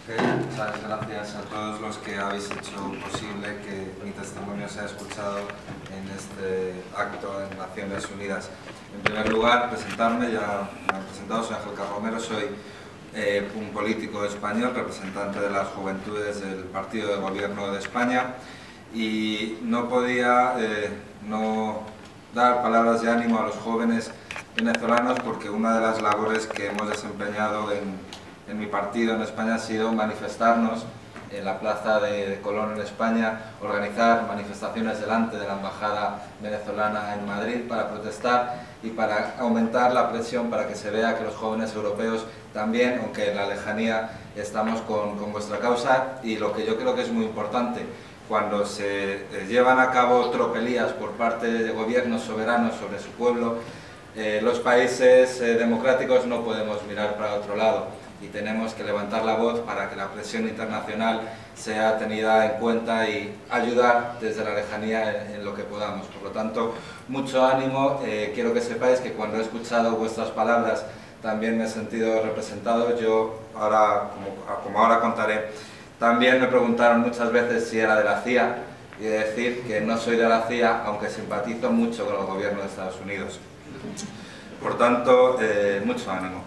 Muchas gracias a todos los que habéis hecho posible que mi testimonio sea escuchado en este acto en Naciones Unidas. En primer lugar, presentarme, ya me han presentado, soy Ángel Carromero, soy un político español, representante de las juventudes del Partido de Gobierno de España, y no podía no dar palabras de ánimo a los jóvenes venezolanos, porque una de las labores que hemos desempeñado en mi partido en España ha sido manifestarnos en la plaza de Colón en España, organizar manifestaciones delante de la embajada venezolana en Madrid para protestar y para aumentar la presión para que se vea que los jóvenes europeos también, aunque en la lejanía, estamos con vuestra causa. Y lo que yo creo que es muy importante, cuando se llevan a cabo tropelías por parte de gobiernos soberanos sobre su pueblo, los países democráticos no podemos mirar para otro lado y tenemos que levantar la voz para que la presión internacional sea tenida en cuenta y ayudar desde la lejanía en lo que podamos. Por lo tanto, mucho ánimo. Quiero que sepáis que cuando he escuchado vuestras palabras también me he sentido representado. Yo, como ahora contaré, también me preguntaron muchas veces si era de la CIA, y he de decir que no soy de la CIA, aunque simpatizo mucho con el gobierno de Estados Unidos. Por tanto, mucho ánimo.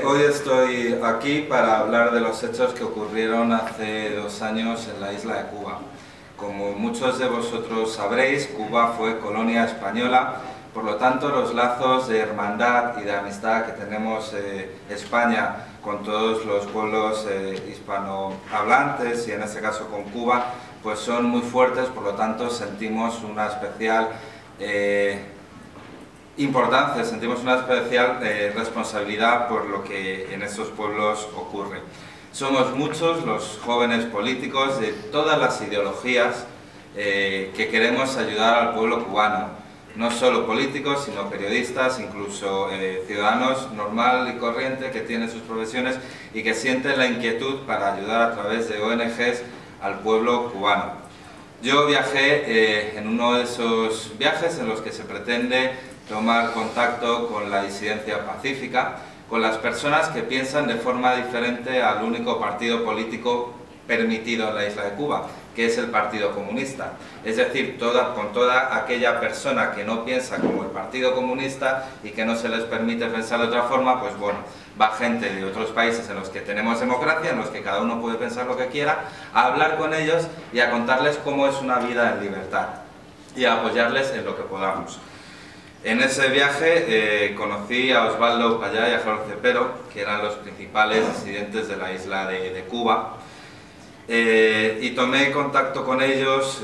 Hoy estoy aquí para hablar de los hechos que ocurrieron hace 2 años en la isla de Cuba. Como muchos de vosotros sabréis, Cuba fue colonia española, por lo tanto los lazos de hermandad y de amistad que tenemos España con todos los pueblos hispanohablantes, y en este caso con Cuba, pues son muy fuertes. Por lo tanto sentimos una especial importancia, sentimos una especial responsabilidad por lo que en estos pueblos ocurre. Somos muchos los jóvenes políticos de todas las ideologías que queremos ayudar al pueblo cubano, no solo políticos, sino periodistas, incluso ciudadanos normal y corriente que tienen sus profesiones y que sienten la inquietud para ayudar a través de ONGs al pueblo cubano. Yo viajé en uno de esos viajes en los que se pretende tomar contacto con la disidencia pacífica, con las personas que piensan de forma diferente al único partido político permitido en la isla de Cuba, que es el Partido Comunista. Es decir, con toda aquella persona que no piensa como el Partido Comunista y que no se les permite pensar de otra forma, pues bueno, va gente de otros países en los que tenemos democracia, en los que cada uno puede pensar lo que quiera, a hablar con ellos y a contarles cómo es una vida en libertad y a apoyarles en lo que podamos. En ese viaje conocí a Osvaldo Payá y a Harold Cepero, que eran los principales disidentes de la isla de Cuba, y tomé contacto con ellos.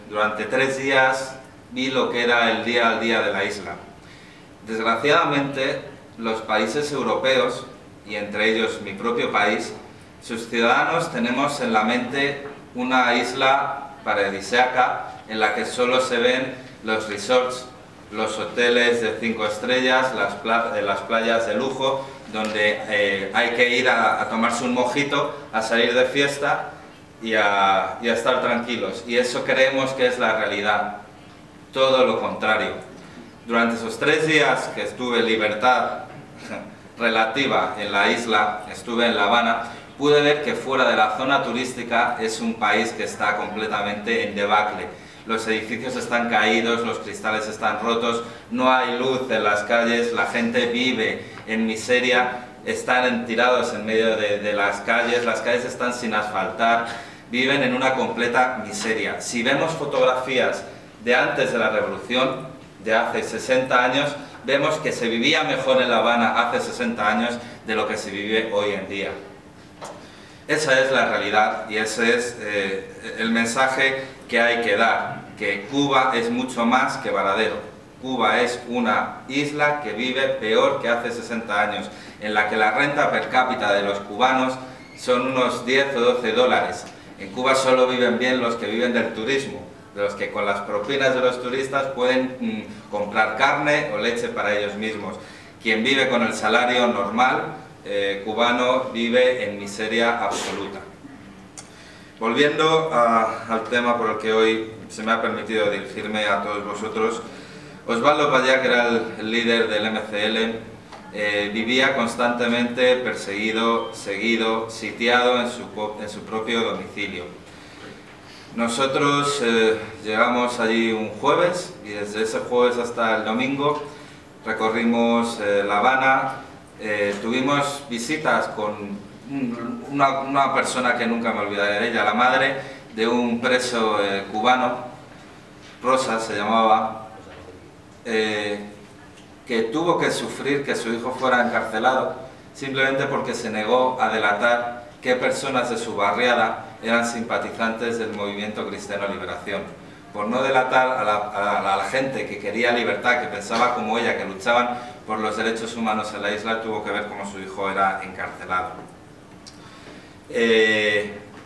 Durante 3 días vi lo que era el día al día de la isla. Desgraciadamente, los países europeos, y entre ellos mi propio país, sus ciudadanos tenemos en la mente una isla paradisíaca en la que solo se ven los resorts, los hoteles de 5 estrellas, las playas de lujo, donde hay que ir a tomarse un mojito, a salir de fiesta y a estar tranquilos. Y eso creemos que es la realidad. Todo lo contrario. Durante esos 3 días que estuve en libertad relativa en la isla, estuve en La Habana, pude ver que fuera de la zona turística es un país que está completamente en debacle. Los edificios están caídos, los cristales están rotos, no hay luz en las calles, la gente vive en miseria, están tirados en medio de las calles están sin asfaltar, viven en una completa miseria. Si vemos fotografías de antes de la revolución, de hace 60 años, vemos que se vivía mejor en La Habana hace 60 años de lo que se vive hoy en día. Esa es la realidad y ese es el mensaje que hay que dar, que Cuba es mucho más que Varadero. Cuba es una isla que vive peor que hace 60 años, en la que la renta per cápita de los cubanos son unos 10 o 12 dólares. En Cuba solo viven bien los que viven del turismo, de los que con las propinas de los turistas pueden comprar carne o leche para ellos mismos. Quien vive con el salario normal cubano vive en miseria absoluta. Volviendo al tema por el que hoy se me ha permitido dirigirme a todos vosotros, Osvaldo Payá, que era el líder del MCL, vivía constantemente perseguido, seguido, sitiado en su propio domicilio. Nosotros llegamos allí un jueves y desde ese jueves hasta el domingo recorrimos La Habana, tuvimos visitas con una persona que nunca me olvidaré de ella, la madre de un preso cubano, Rosa se llamaba, que tuvo que sufrir que su hijo fuera encarcelado simplemente porque se negó a delatar qué personas de su barriada eran simpatizantes del movimiento Cristiano Liberación. Por no delatar a la gente que quería libertad, que pensaba como ella, que luchaban por los derechos humanos en la isla, tuvo que ver cómo su hijo era encarcelado.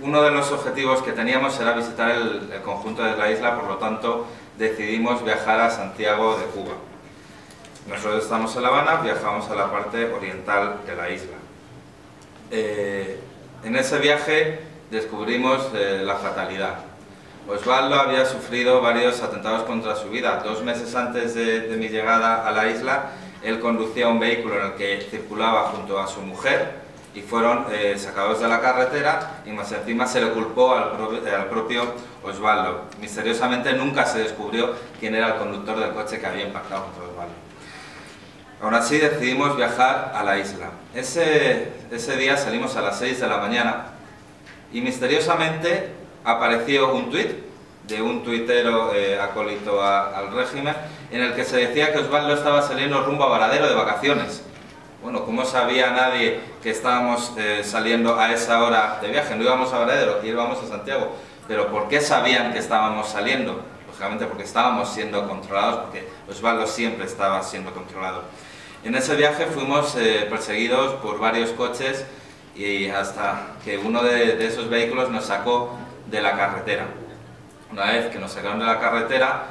Uno de los objetivos que teníamos era visitar el conjunto de la isla, por lo tanto decidimos viajar a Santiago de Cuba. Nosotros estamos en La Habana, viajamos a la parte oriental de la isla. En ese viaje descubrimos la fatalidad. Osvaldo había sufrido varios atentados contra su vida. 2 meses antes de mi llegada a la isla, él conducía un vehículo en el que circulaba junto a su mujer y fueron sacados de la carretera y más encima se le culpó al propio Osvaldo. Misteriosamente nunca se descubrió quién era el conductor del coche que había impactado contra Osvaldo. Aún así decidimos viajar a la isla. Ese día salimos a las 6 de la mañana y misteriosamente apareció un tuit de un tuitero acólito al régimen en el que se decía que Osvaldo estaba saliendo rumbo a Varadero de vacaciones. Bueno, ¿cómo sabía nadie que estábamos saliendo a esa hora de viaje? No íbamos a Varadero, íbamos a Santiago. ¿Pero por qué sabían que estábamos saliendo? Lógicamente porque estábamos siendo controlados, porque Osvaldo siempre estaba siendo controlado. En ese viaje fuimos perseguidos por varios coches y hasta que uno de esos vehículos nos sacó de la carretera. Una vez que nos sacaron de la carretera,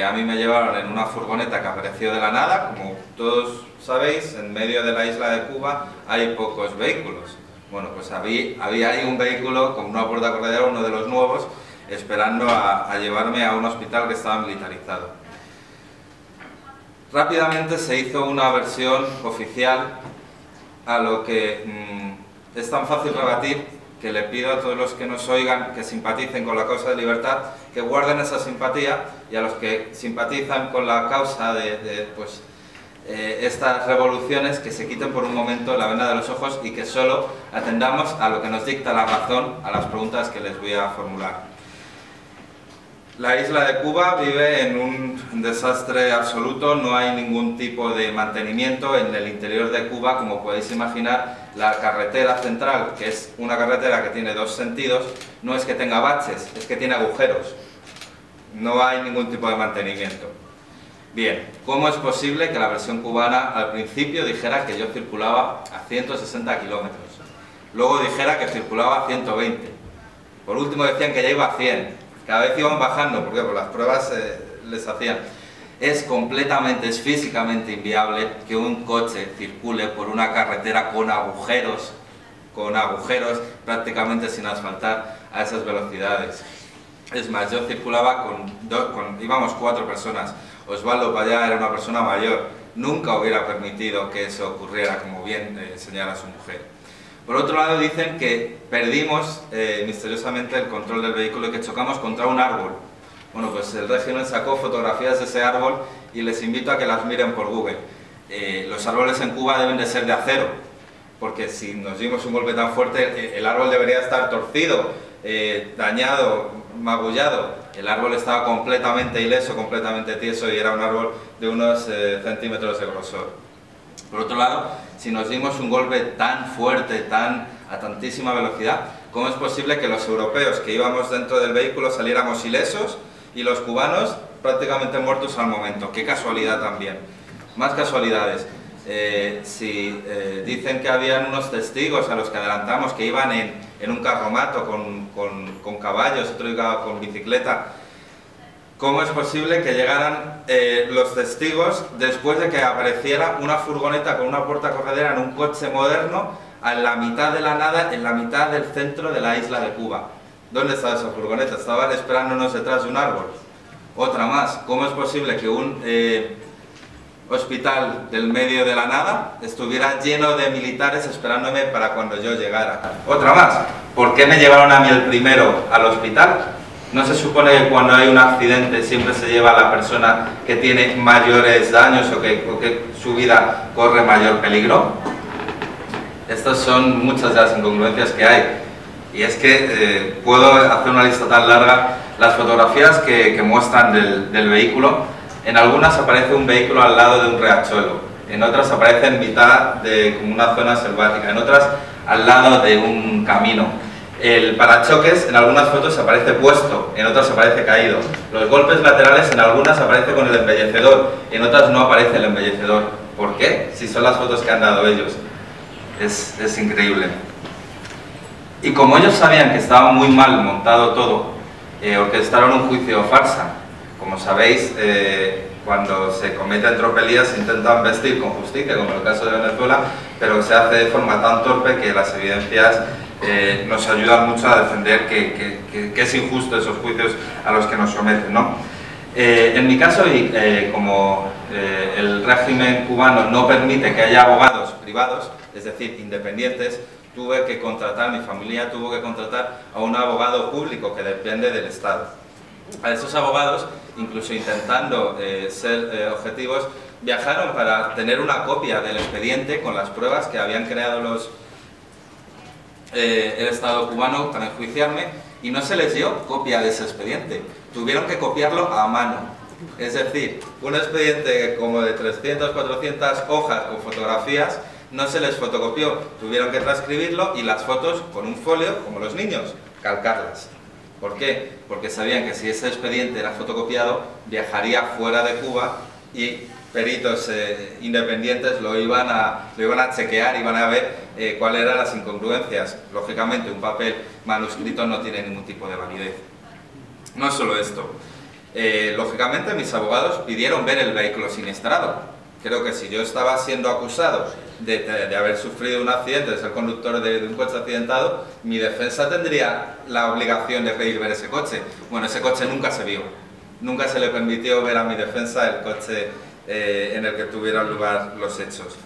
a mí me llevaron en una furgoneta que apareció de la nada. Como todos sabéis, en medio de la isla de Cuba hay pocos vehículos. Bueno, pues había ahí un vehículo con una puerta corredera, uno de los nuevos, esperando a llevarme a un hospital que estaba militarizado. Rápidamente se hizo una versión oficial a lo que es tan fácil rebatir que le pido a todos los que nos oigan que simpaticen con la causa de libertad, que guarden esa simpatía, y a los que simpatizan con la causa de estas revoluciones, que se quiten por un momento la venda de los ojos y que solo atendamos a lo que nos dicta la razón, a las preguntas que les voy a formular. La isla de Cuba vive en un desastre absoluto, no hay ningún tipo de mantenimiento en el interior de Cuba. Como podéis imaginar, la carretera central, que es una carretera que tiene 2 sentidos, no es que tenga baches, es que tiene agujeros. No hay ningún tipo de mantenimiento. Bien, ¿cómo es posible que la versión cubana al principio dijera que yo circulaba a 160 kilómetros? Luego dijera que circulaba a 120. Por último decían que ya iba a 100. Cada vez iban bajando, porque por las pruebas les hacían. Es físicamente inviable que un coche circule por una carretera con agujeros prácticamente sin asfaltar a esas velocidades. Es más, yo circulaba íbamos 4 personas. Osvaldo Payá era una persona mayor, nunca hubiera permitido que eso ocurriera, como bien señala su mujer. Por otro lado, dicen que perdimos misteriosamente el control del vehículo y que chocamos contra un árbol. Bueno, pues el régimen sacó fotografías de ese árbol y les invito a que las miren por Google. Los árboles en Cuba deben de ser de acero, porque si nos dimos un golpe tan fuerte, el árbol debería estar torcido, dañado, magullado. El árbol estaba completamente ileso, completamente tieso, y era un árbol de unos centímetros de grosor. Por otro lado, si nos dimos un golpe tan fuerte, a tantísima velocidad, ¿cómo es posible que los europeos que íbamos dentro del vehículo saliéramos ilesos y los cubanos prácticamente muertos al momento? ¡Qué casualidad también! Más casualidades. Dicen que habían unos testigos a los que adelantamos que iban en un carromato con caballos, otro iba con bicicleta. ¿Cómo es posible que llegaran los testigos después de que apareciera una furgoneta con una puerta corredera en un coche moderno a la mitad de la nada, en la mitad del centro de la isla de Cuba? ¿Dónde estaba esa furgoneta? Estaban esperándonos detrás de un árbol. Otra más, ¿cómo es posible que hospital del medio de la nada estuviera lleno de militares esperándome para cuando yo llegara. Otra más, ¿por qué me llevaron a mí el primero al hospital? ¿No se supone que cuando hay un accidente siempre se lleva a la persona que tiene mayores daños o que su vida corre mayor peligro? Estas son muchas de las incongruencias que hay. Y es que puedo hacer una lista tan larga. Las fotografías que muestran del vehículo, en algunas aparece un vehículo al lado de un riachuelo, en otras aparece en mitad de como una zona selvática, en otras al lado de un camino. El parachoques en algunas fotos aparece puesto, en otras aparece caído. Los golpes laterales en algunas aparece con el embellecedor, en otras no aparece el embellecedor. ¿Por qué? Si son las fotos que han dado ellos. Es increíble. Y como ellos sabían que estaba muy mal montado todo, orquestaron un juicio farsa. Como sabéis, cuando se cometen tropelías se intentan vestir con justicia, como en el caso de Venezuela, pero se hace de forma tan torpe que las evidencias nos ayudan mucho a defender que es injusto esos juicios a los que nos someten, ¿no? En mi caso, y como el régimen cubano no permite que haya abogados privados, es decir, independientes, tuve que contratar, mi familia tuvo que contratar a un abogado público que depende del Estado. A esos abogados, incluso intentando ser objetivos, viajaron para tener una copia del expediente con las pruebas que habían creado el Estado cubano para enjuiciarme, y no se les dio copia de ese expediente, tuvieron que copiarlo a mano. Es decir, un expediente como de 300, 400 hojas con fotografías, no se les fotocopió, tuvieron que transcribirlo y las fotos con un folio, como los niños, calcarlas. ¿Por qué? Porque sabían que si ese expediente era fotocopiado, viajaría fuera de Cuba y peritos independientes lo iban a chequear, iban a ver cuáles eran las incongruencias. Lógicamente, un papel manuscrito no tiene ningún tipo de validez. No es solo esto. Lógicamente, mis abogados pidieron ver el vehículo siniestrado. Creo que si yo estaba siendo acusado de haber sufrido un accidente, de ser conductor de un coche accidentado, mi defensa tendría la obligación de pedir ver ese coche. Bueno, ese coche nunca se vio. Nunca se le permitió ver a mi defensa el coche en el que tuvieron lugar los hechos.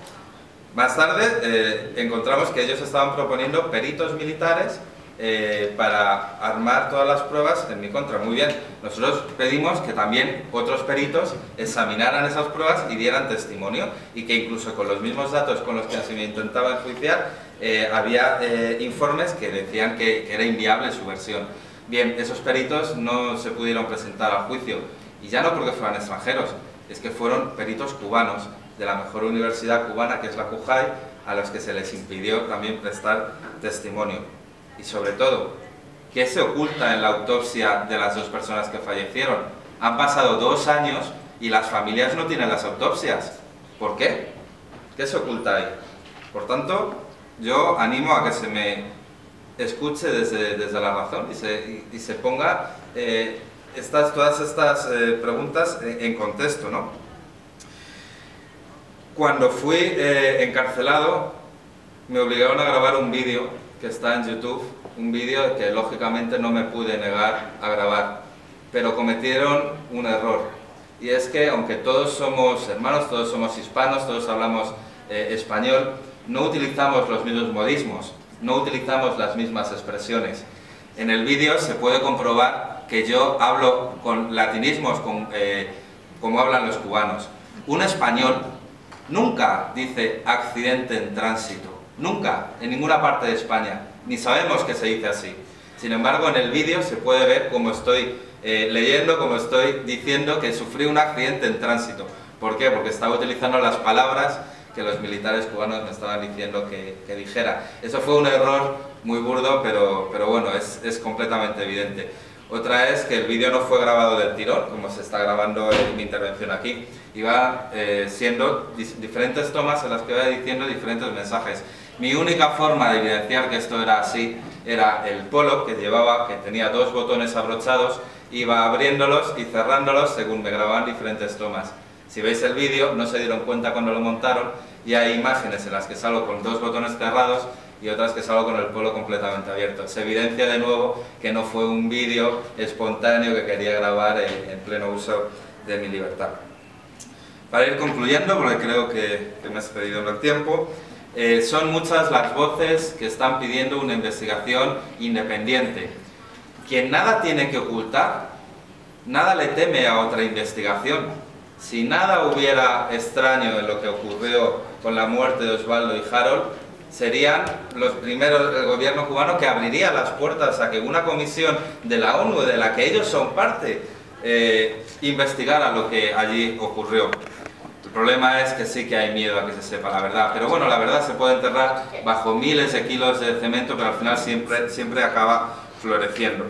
Más tarde encontramos que ellos estaban proponiendo peritos militares para armar todas las pruebas en mi contra. Muy bien, nosotros pedimos que también otros peritos examinaran esas pruebas y dieran testimonio, y que incluso con los mismos datos con los que se me intentaba enjuiciar había informes que decían que era inviable su versión. Bien, esos peritos no se pudieron presentar al juicio, y ya no porque fueran extranjeros, es que fueron peritos cubanos de la mejor universidad cubana, que es la CUJAI, a los que se les impidió también prestar testimonio. Y sobre todo, ¿qué se oculta en la autopsia de las dos personas que fallecieron? Han pasado 2 años y las familias no tienen las autopsias. ¿Por qué? ¿Qué se oculta ahí? Por tanto, yo animo a que se me escuche desde la razón y se ponga todas estas preguntas en contexto, ¿no? Cuando fui encarcelado, me obligaron a grabar un vídeo que está en YouTube, un vídeo que lógicamente no me pude negar a grabar, pero cometieron un error, y es que aunque todos somos hermanos, todos somos hispanos, todos hablamos español, no utilizamos los mismos modismos, no utilizamos las mismas expresiones. En el vídeo se puede comprobar que yo hablo con latinismos, como hablan los cubanos. Un español nunca dice accidente en tránsito. Nunca, en ninguna parte de España, ni sabemos que se dice así. Sin embargo, en el vídeo se puede ver cómo estoy leyendo, cómo estoy diciendo que sufrí un accidente en tránsito. ¿Por qué? Porque estaba utilizando las palabras que los militares cubanos me estaban diciendo que dijera. Eso fue un error muy burdo, pero bueno, es completamente evidente. Otra es que el vídeo no fue grabado del tirón, como se está grabando en mi intervención aquí. Iba siendo diferentes tomas en las que iba diciendo diferentes mensajes. Mi única forma de evidenciar que esto era así era el polo que llevaba, que tenía 2 botones abrochados, iba abriéndolos y cerrándolos según me grababan diferentes tomas. Si veis el vídeo, no se dieron cuenta cuando lo montaron, y hay imágenes en las que salgo con 2 botones cerrados y otras que salgo con el polo completamente abierto. Se evidencia de nuevo que no fue un vídeo espontáneo que quería grabar en pleno uso de mi libertad. Para ir concluyendo, porque creo que me he excedido en el tiempo, son muchas las voces que están pidiendo una investigación independiente. Quien nada tiene que ocultar, nada le teme a otra investigación. Si nada hubiera extraño en lo que ocurrió con la muerte de Osvaldo y Harold, serían los primeros del gobierno cubano que abriría las puertas a que una comisión de la ONU, de la que ellos son parte, investigara lo que allí ocurrió. El problema es que sí que hay miedo a que se sepa la verdad, pero bueno, la verdad se puede enterrar bajo miles de kilos de cemento, pero al final siempre acaba floreciendo.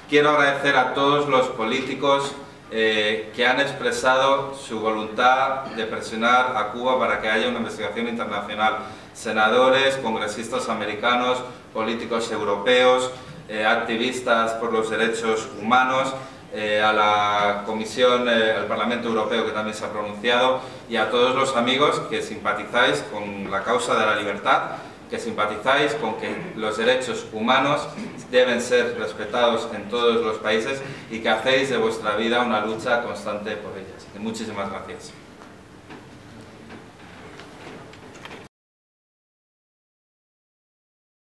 Quiero agradecer a todos los políticos que han expresado su voluntad de presionar a Cuba para que haya una investigación internacional. Senadores, congresistas americanos, políticos europeos, activistas por los derechos humanos, a la Comisión, al Parlamento Europeo que también se ha pronunciado, y a todos los amigos que simpatizáis con la causa de la libertad, que simpatizáis con que los derechos humanos deben ser respetados en todos los países y que hacéis de vuestra vida una lucha constante por ellas. Y muchísimas gracias.